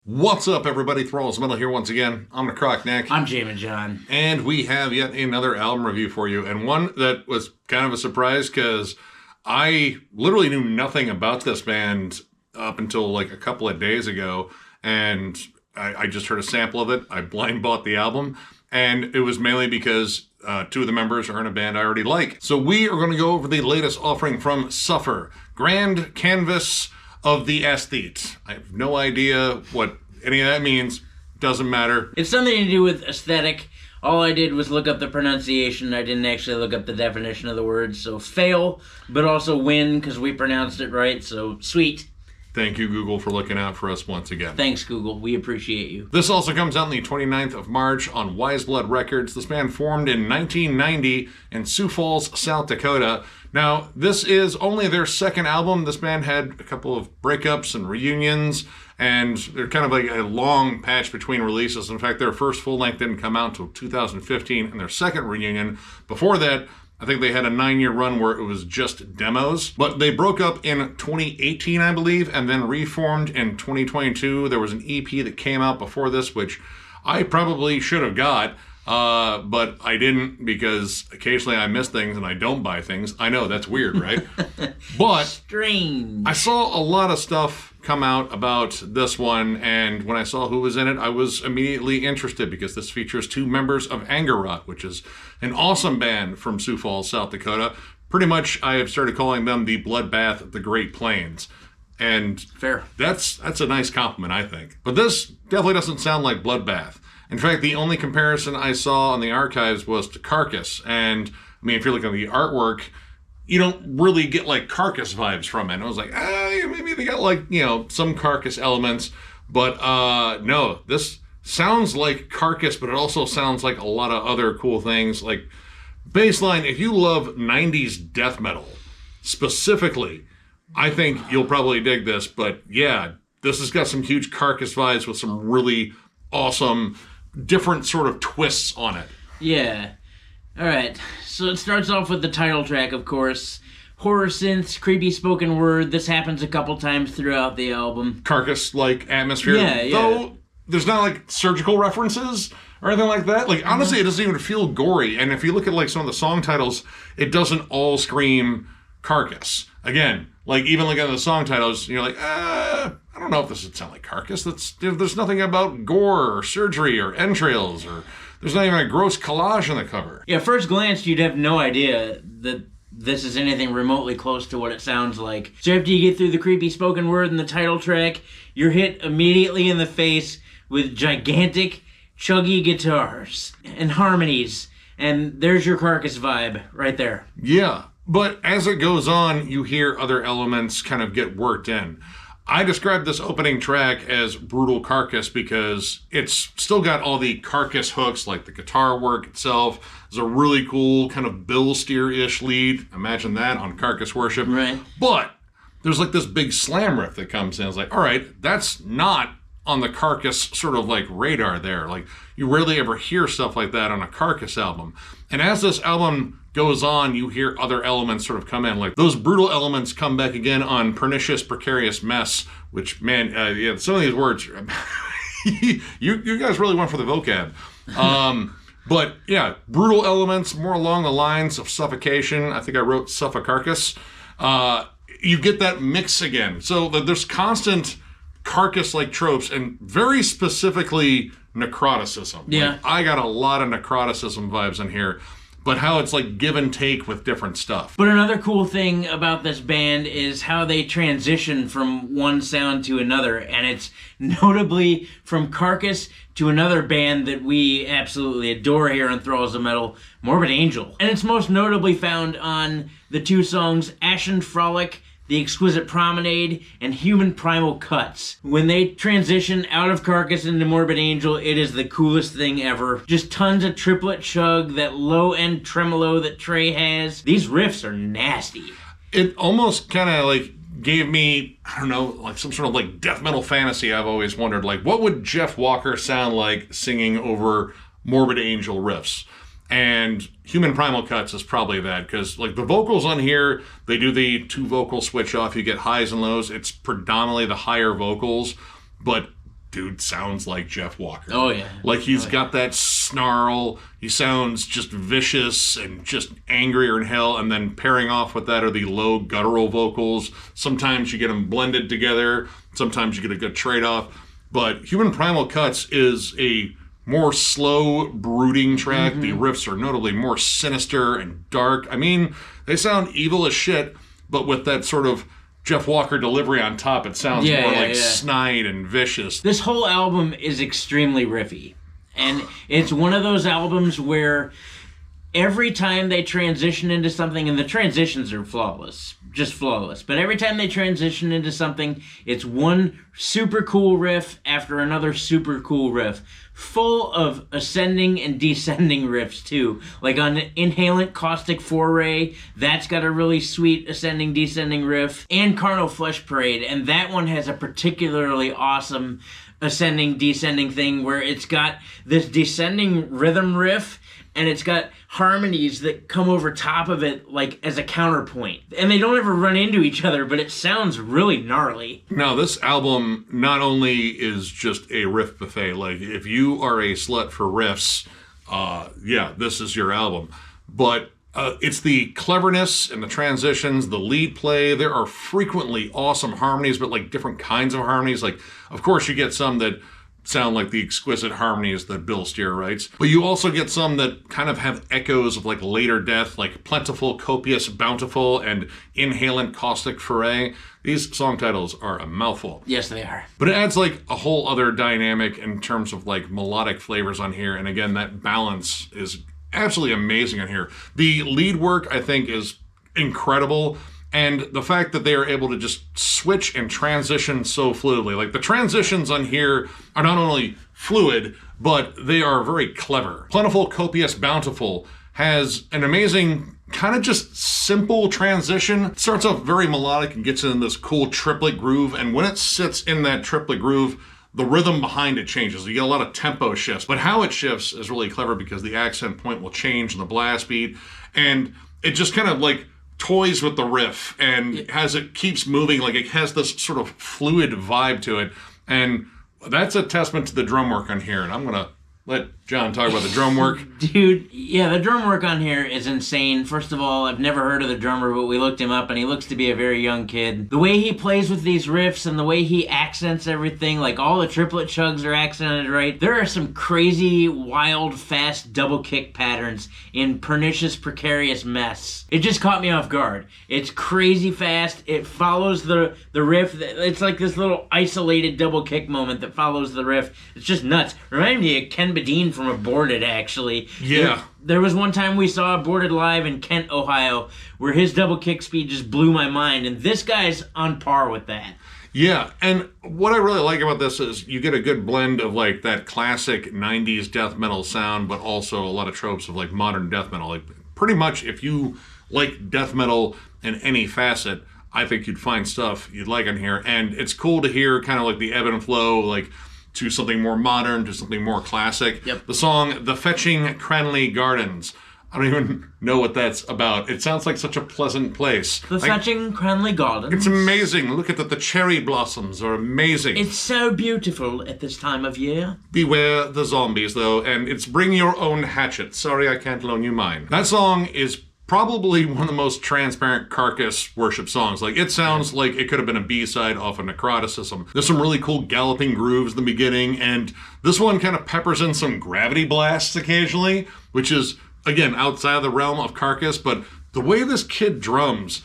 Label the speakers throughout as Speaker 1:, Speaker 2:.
Speaker 1: What's up, everybody? Thralls Metal here once again. I'm Necrotic Nick.
Speaker 2: I'm Jammin.
Speaker 1: And we have yet another album review for you, and one that was kind of a surprise because I literally knew nothing about this band up until like a couple of days ago, and I just heard a sample of it. I blind bought the album, and it was mainly because two of the members are in a band I already like. So we are going to go over the latest offering from Suffer, Grand Canvas of the Aesthete. I have no idea what any of that means. Doesn't matter.
Speaker 2: It's something to do with aesthetic. All I did was look up the pronunciation. I didn't actually look up the definition of the word. So fail, but also win because we pronounced it right. So sweet.
Speaker 1: Thank you, Google, for looking out for us once again.
Speaker 2: Thanks, Google. We appreciate you.
Speaker 1: This also comes out on the 29th of March on Wise Blood Records. This band formed in 1990 in Sioux Falls, South Dakota. Now, this is only their second album. This band had a couple of breakups and reunions, and they're kind of like a long patch between releases. In fact, their first full length didn't come out until 2015, and their second reunion, before that, I think they had a 9-year run where it was just demos. But they broke up in 2018, I believe, and then reformed in 2022. There was an EP that came out before this, which I probably should have got, but I didn't because occasionally I miss things and I don't buy things. I know, that's weird, right? But
Speaker 2: strange.
Speaker 1: I saw a lot of stuff come out about this one, and when I saw who was in it, I was immediately interested because this features two members of Anger Rot, which is an awesome band from Sioux Falls, South Dakota. Pretty much, I have started calling them the Bloodbath of the Great Plains. And
Speaker 2: fair.
Speaker 1: That's a nice compliment, I think. But this definitely doesn't sound like Bloodbath. In fact, the only comparison I saw on the archives was to Carcass. And, I mean, if you're looking at the artwork, you don't really get, like, Carcass vibes from it. And I was like, maybe they got, like, you know, some Carcass elements. But, no, this sounds like Carcass, but it also sounds like a lot of other cool things. Like, baseline, if you love 90s death metal, specifically, I think you'll probably dig this. But, yeah, this has got some huge Carcass vibes with some really awesome, different sort of twists on it.
Speaker 2: Yeah. All right. So it starts off with the title track, of course. Horror synths, creepy spoken word. This happens a couple times throughout the album.
Speaker 1: Carcass-like atmosphere.
Speaker 2: Yeah.
Speaker 1: Though there's not like surgical references or anything like that. Like, honestly, it doesn't even feel gory. And if you look at like some of the song titles, it doesn't all scream Carcass. Again, like even looking at the song titles, you're like, I don't know if this would sound like Carcass. There's nothing about gore or surgery or entrails, or there's not even a gross collage on the cover.
Speaker 2: Yeah, first glance, you'd have no idea that this is anything remotely close to what it sounds like. So after you get through the creepy spoken word and the title track, you're hit immediately in the face with gigantic, chuggy guitars and harmonies. And there's your Carcass vibe right there.
Speaker 1: Yeah, but as it goes on, you hear other elements kind of get worked in. I described this opening track as brutal Carcass because it's still got all the Carcass hooks, like the guitar work itself. There's a really cool kind of Bill Steer-ish lead. Imagine that on Carcass Worship.
Speaker 2: Right.
Speaker 1: But there's like this big slam riff that comes in. It's like, all right, that's not on the Carcass sort of like radar there. Like, you rarely ever hear stuff like that on a Carcass album. And as this album goes on, you hear other elements sort of come in. Like, those brutal elements come back again on Pernicious Precarious Mess, which, man, yeah, some of these words, you guys really went for the vocab. But, yeah, brutal elements, more along the lines of suffocation. I think I wrote Suffocarcass. You get that mix again. So there's constant Carcass-like tropes, and very specifically necroticism.
Speaker 2: Yeah.
Speaker 1: Like, I got a lot of necroticism vibes in here, but how it's like give and take with different stuff.
Speaker 2: But another cool thing about this band is how they transition from one sound to another, and it's notably from Carcass to another band that we absolutely adore here on Thralls of Metal, Morbid Angel. And it's most notably found on the two songs Ashen Frolic, The Exquisite Promenade, and Human Primal Cuts. When they transition out of Carcass into Morbid Angel, it is the coolest thing ever. Just tons of triplet chug, that low-end tremolo that Trey has. These riffs are nasty.
Speaker 1: It almost kind of like gave me, I don't know, like some sort of like death metal fantasy. I've always wondered, like, what would Jeff Walker sound like singing over Morbid Angel riffs? And Human Primal Cuts is probably that, because like the vocals on here, they do the 2 vocal switch off. You get highs and lows. It's predominantly the higher vocals, but dude sounds like Jeff Walker.
Speaker 2: Oh, yeah.
Speaker 1: Like he's got that snarl. He sounds just vicious and just angrier than hell. And then pairing off with that are the low guttural vocals. Sometimes you get them blended together. Sometimes you get a good trade-off. But Human Primal Cuts is a more slow, brooding track. The riffs are notably more sinister and dark. I mean, they sound evil as shit, but with that sort of Jeff Walker delivery on top, it sounds more snide and vicious.
Speaker 2: This whole album is extremely riffy. And it's one of those albums where every time they transition into something, and the transitions are flawless, just flawless, but every time they transition into something, it's one super cool riff after another super cool riff, full of ascending and descending riffs too. Like on Inhalant Caustic Foray, that's got a really sweet ascending descending riff, and Carnal Flesh Parade, and that one has a particularly awesome ascending descending thing where it's got this descending rhythm riff and it's got harmonies that come over top of it like as a counterpoint. And they don't ever run into each other, but it sounds really gnarly.
Speaker 1: Now, this album not only is just a riff buffet, like if you are a slut for riffs, this is your album. But it's the cleverness and the transitions, the lead play. There are frequently awesome harmonies, but like different kinds of harmonies. Like, of course, you get some that sound like the exquisite harmonies that Bill Steer writes. But you also get some that kind of have echoes of like later death, like Plentiful, Copious, Bountiful, and Inhalant Caustic Foray. These song titles are a mouthful.
Speaker 2: Yes, they are.
Speaker 1: But it adds like a whole other dynamic in terms of like melodic flavors on here. And again, that balance is absolutely amazing on here. The lead work, I think, is incredible. And the fact that they are able to just switch and transition so fluidly. Like the transitions on here are not only fluid, but they are very clever. Plentiful, Copious, Bountiful has an amazing kind of just simple transition. It starts off very melodic and gets in this cool triplet groove. And when it sits in that triplet groove, the rhythm behind it changes. You get a lot of tempo shifts. But how it shifts is really clever because the accent point will change in the blast beat. And it just kind of like toys with the riff and as it keeps moving, like it has this sort of fluid vibe to it. And that's a testament to the drum work on here. And I'm going to let John talk about the drum work.
Speaker 2: Dude, yeah, the drum work on here is insane. First of all, I've never heard of the drummer, but we looked him up, and he looks to be a very young kid. The way he plays with these riffs and the way he accents everything, like all the triplet chugs are accented right. There are some crazy, wild, fast double kick patterns in Pernicious Precarious Mess. It just caught me off guard. It's crazy fast. It follows the riff. It's like this little isolated double kick moment that follows the riff. It's just nuts. Reminded me of Ken Badine from Aborted, actually.
Speaker 1: Yeah.
Speaker 2: There was one time we saw Aborted live in Kent, Ohio, where his double kick speed just blew my mind, and this guy's on par with that.
Speaker 1: Yeah, and what I really like about this is you get a good blend of like that classic 90s death metal sound, but also a lot of tropes of like modern death metal. Like pretty much if you like death metal in any facet, I think you'd find stuff you'd like on here. And it's cool to hear kind of like the ebb and flow, like to something more modern, to something more classic.
Speaker 2: Yep.
Speaker 1: The song, The Fetching Cranley Gardens. I don't even know what that's about. It sounds like such a pleasant place.
Speaker 2: The Fetching Cranley Gardens.
Speaker 1: It's amazing. Look at that. The cherry blossoms are amazing.
Speaker 2: It's so beautiful at this time of year.
Speaker 1: Beware the zombies, though, and it's Bring Your Own Hatchet. Sorry, I can't loan you mine. That song is probably one of the most transparent Carcass worship songs. Like, it sounds like it could have been a B-side off of Necroticism. There's some really cool galloping grooves in the beginning, and this one kind of peppers in some gravity blasts occasionally, which is, again, outside of the realm of Carcass, but the way this kid drums,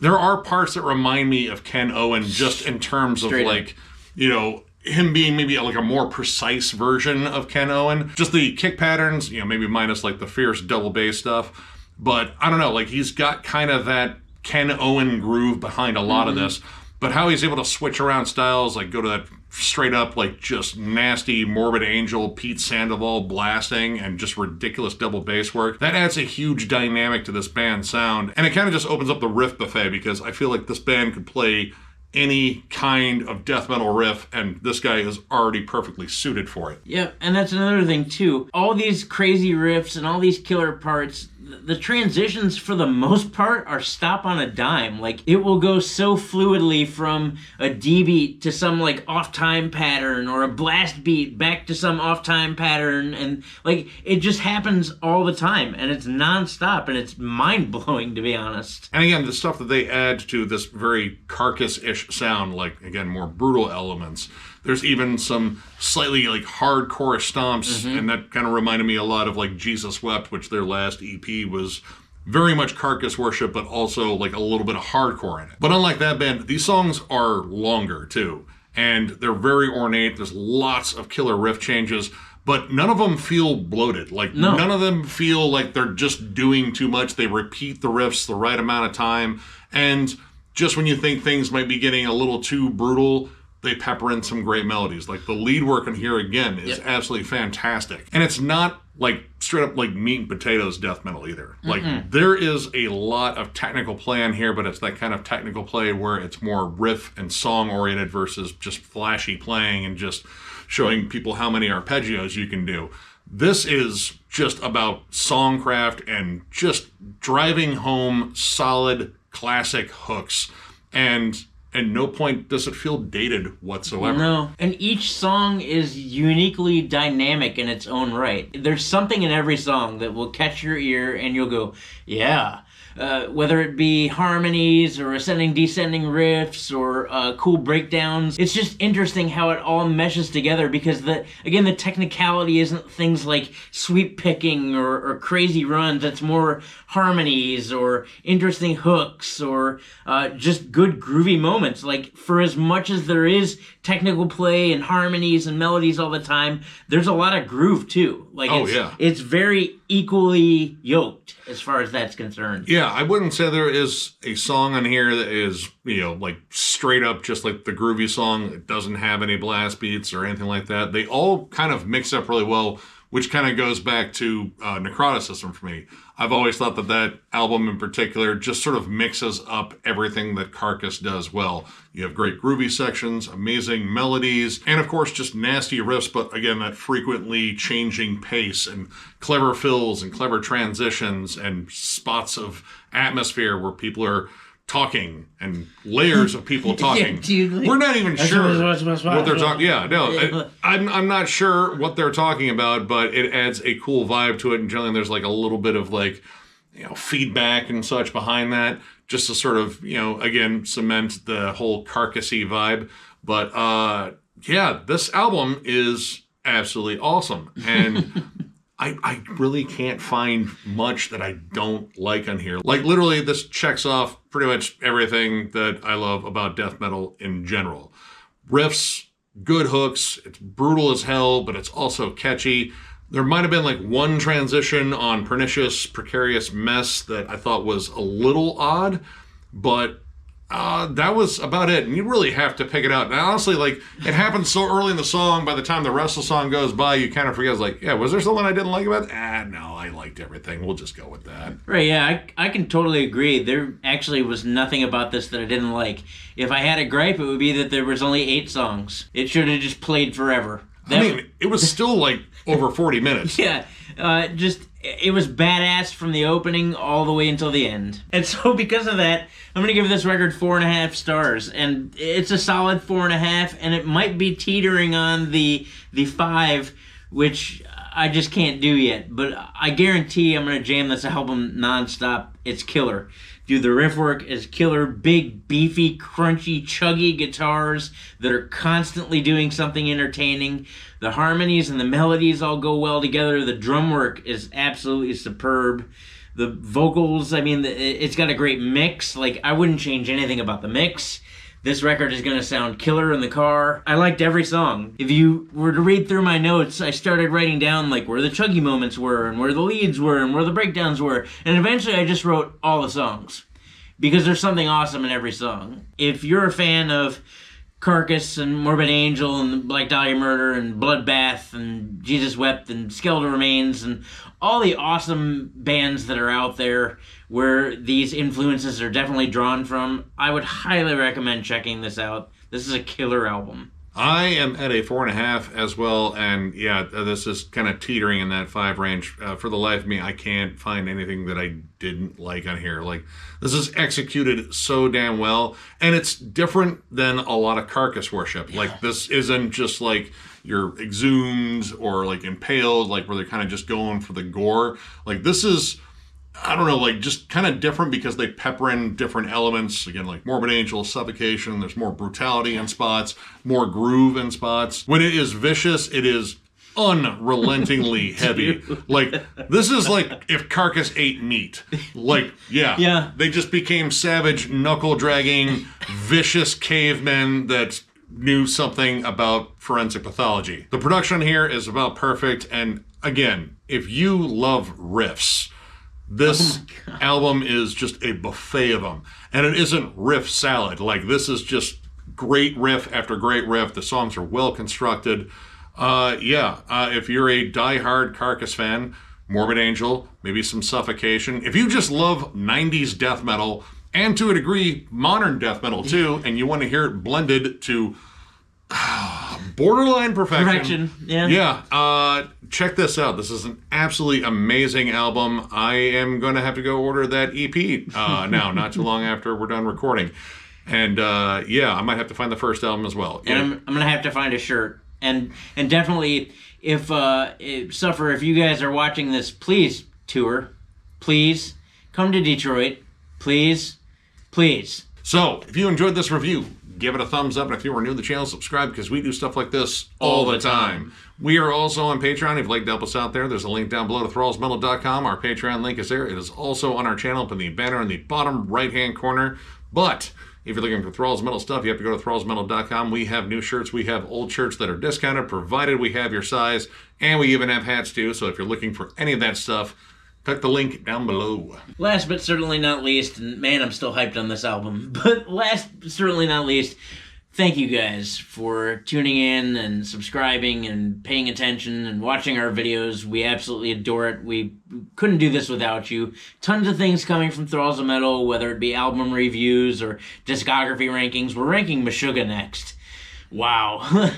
Speaker 1: there are parts that remind me of Ken Owen just in terms of, like, you know, him being maybe like a more precise version of Ken Owen. Just the kick patterns, you know, maybe minus like the fierce double bass stuff. But I don't know, like he's got kind of that Ken Owen groove behind a lot of this. But how he's able to switch around styles, like go to that straight up, like just nasty Morbid Angel, Pete Sandoval blasting, and just ridiculous double bass work, that adds a huge dynamic to this band's sound. And it kind of just opens up the riff buffet because I feel like this band could play any kind of death metal riff, and this guy is already perfectly suited for it.
Speaker 2: Yeah, and that's another thing too. All these crazy riffs and all these killer parts, the transitions for the most part are stop on a dime. Like, it will go so fluidly from a D beat to some like off time pattern, or a blast beat back to some off time pattern, and like it just happens all the time, and it's non-stop, and it's mind-blowing, to be honest.
Speaker 1: And again, the stuff that they add to this very Carcass-ish sound, like, again, more brutal elements. There's even some slightly like hardcore stomps, and that kind of reminded me a lot of like Jesus Wept, which their last EP was very much Carcass worship, but also like a little bit of hardcore in it. But unlike that band, these songs are longer too, and they're very ornate. There's lots of killer riff changes, but none of them feel bloated. Like, none of them feel like they're just doing too much. They repeat the riffs the right amount of time, and just when you think things might be getting a little too brutal, they pepper in some great melodies. Like, the lead work in here, again, is absolutely fantastic. And it's not, like, straight up, like, meat and potatoes death metal either. Like, there is a lot of technical play in here, but it's that kind of technical play where it's more riff and song-oriented versus just flashy playing and just showing people how many arpeggios you can do. This is just about songcraft and just driving home solid, classic hooks. And at no point does it feel dated whatsoever.
Speaker 2: No. And each song is uniquely dynamic in its own right. There's something in every song that will catch your ear and you'll go, yeah. Whether it be harmonies or ascending, descending riffs or cool breakdowns. It's just interesting how it all meshes together, because the technicality isn't things like sweep picking or crazy runs. It's more harmonies or interesting hooks or just good groovy moments. Like, for as much as there is technical play and harmonies and melodies all the time, there's a lot of groove too. Like, it's very equally yoked as far as that's concerned.
Speaker 1: Yeah, I wouldn't say there is a song on here that is, like straight up just like the groovy song. It doesn't have any blast beats or anything like that. They all kind of mix up really well, which kind of goes back to Necrotic for me. I've always thought that album in particular just sort of mixes up everything that Carcass does well. You have great groovy sections, amazing melodies, and of course just nasty riffs, but again, that frequently changing pace and clever fills and clever transitions and spots of atmosphere where people are talking and layers of people talking.
Speaker 2: Yeah, dude, like,
Speaker 1: we're not even sure what they're talking. Yeah, no, I'm not sure what they're talking about, but it adds a cool vibe to it. And generally, there's like a little bit of like, feedback and such behind that, just to sort of, again, cement the whole Carcassy vibe. But yeah, this album is absolutely awesome, and I really can't find much that I don't like on here. Like, literally, this checks off pretty much everything that I love about death metal in general. Riffs, good hooks, it's brutal as hell, but it's also catchy. There might have been like one transition on Pernicious, Precarious Mess that I thought was a little odd, but that was about it. And you really have to pick it out. And honestly, like, it happens so early in the song, by the time the rest of the song goes by, you kind of forget, like, yeah, was there something I didn't like about it? No, I liked everything. We'll just go with that. Right,
Speaker 2: yeah, I can totally agree. There actually was nothing about this that I didn't like. If I had a gripe, it would be that there was only 8 songs. It should have just played forever.
Speaker 1: It was still like over 40 minutes.
Speaker 2: Yeah, it was badass from the opening all the way until the end. And so because of that, I'm going to give this record 4.5 stars. And it's a solid 4.5, and it might be teetering on the 5, which I just can't do yet. But I guarantee I'm going to jam this album nonstop. It's killer. Dude, the riff work is killer. Big, beefy, crunchy, chuggy guitars that are constantly doing something entertaining. The harmonies and the melodies all go well together. The drum work is absolutely superb. The vocals, it's got a great mix. Like, I wouldn't change anything about the mix. This record is going to sound killer in the car. I liked every song. If you were to read through my notes, I started writing down like where the chuggy moments were and where the leads were and where the breakdowns were. And eventually I just wrote all the songs, because there's something awesome in every song. If you're a fan of Carcass and Morbid Angel and Black Dahlia Murder and Bloodbath and Jesus Wept and Skeletal Remains and all the awesome bands that are out there where these influences are definitely drawn from. I would highly recommend checking this out. This is a killer album.
Speaker 1: I am at a 4.5 as well, and yeah, this is kind of teetering in that 5 range. For the life of me, I can't find anything that I didn't like on here. Like, this is executed so damn well, and it's different than a lot of Carcass worship.
Speaker 2: Yeah.
Speaker 1: Like, this isn't just like you're exhumed or like impaled, like where they're kind of just going for the gore. Like, this is, I don't know, like just kind of different because they pepper in different elements. Again, like Morbid Angel, Suffocation, there's more brutality in spots, more groove in spots. When it is vicious, it is unrelentingly heavy. Like, this is like if Carcass ate meat. Like, yeah. They just became savage, knuckle-dragging, vicious cavemen that knew something about forensic pathology. The production here is about perfect, and again, if you love riffs, this album is just a buffet of them. And it isn't riff salad. Like, this is just great riff after great riff. The songs are well constructed. If you're a diehard Carcass fan, Morbid Angel, maybe some Suffocation. If you just love 90s death metal, and to a degree, modern death metal too, and you want to hear it blended to borderline perfection. Check this out. This is an absolutely amazing album. I am going to have to go order that EP now, not too long after we're done recording. And I might have to find the first album as well.
Speaker 2: And I'm going to have to find a shirt. And definitely, if you guys are watching this, please tour. Please come to Detroit. Please.
Speaker 1: So, if you enjoyed this review, give it a thumbs up, and if you are new to the channel, subscribe, because we do stuff like this all the time. We are also on Patreon. If you'd like to help us out there, there's a link down below to thrallsmetal.com. Our Patreon link is there. It is also on our channel up in the banner in the bottom right-hand corner. But if you're looking for Thralls Metal stuff, you have to go to thrallsmetal.com. We have new shirts. We have old shirts that are discounted, provided we have your size, and we even have hats too. So if you're looking for any of that stuff, click the link down below.
Speaker 2: Last but certainly not least, and man, I'm still hyped on this album, but last but certainly not least, thank you guys for tuning in and subscribing and paying attention and watching our videos. We absolutely adore it. We couldn't do this without you. Tons of things coming from Thralls of Metal, whether it be album reviews or discography rankings. We're ranking Meshuggah next. Wow.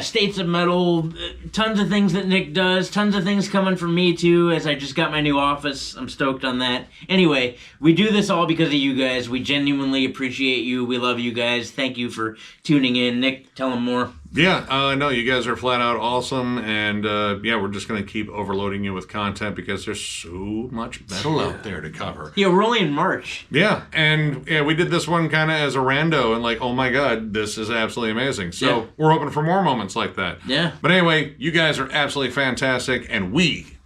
Speaker 2: States of Metal, tons of things that Nick does, tons of things coming from me too, as I just got my new office. I'm stoked on that. Anyway, we do this all because of you guys. We genuinely appreciate you. We love you guys. Thank you for tuning in. Nick, tell them more.
Speaker 1: No, you guys are flat out awesome, and we're just going to keep overloading you with content because there's so much metal out there to cover.
Speaker 2: Yeah, we're only in March.
Speaker 1: Yeah, and we did this one kind of as a rando, and like, oh my god, this is absolutely amazing. So we're hoping for more moments like that.
Speaker 2: Yeah.
Speaker 1: But anyway, you guys are absolutely fantastic, and we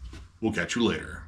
Speaker 1: will catch you later.